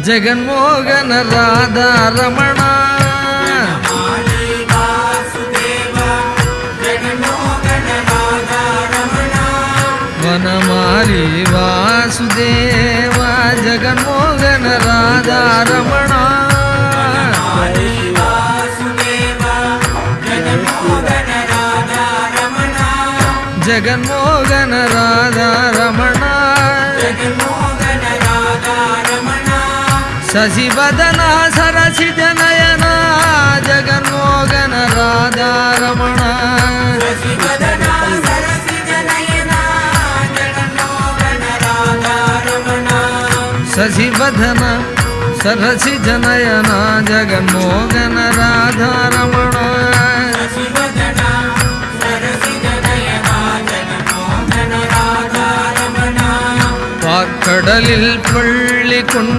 ಜಗನ್ಮೋಹನ ರಾಧಾರಮಣ ವನಮಾಲಿ ವಾಸುದೇವ ಜಗನ್ಮೋಹನ ರಾಧಾರಮಣ ಜಗನ್ಮೋಹನ ರಾಧಾರಮಣ ಶಶಿವದನ ಸರಸಿಜ ನಯನ ಜಗನ್ಮೋಹನ ರಾಧಾರಮಣ ಶಶಿವದನ ಸರಸಿಜ ನಯನ ಜಗನ್ಮೋಹನ ರಾಧಾರಮಣ பாக்கடலில் பள்ளி கொண்டு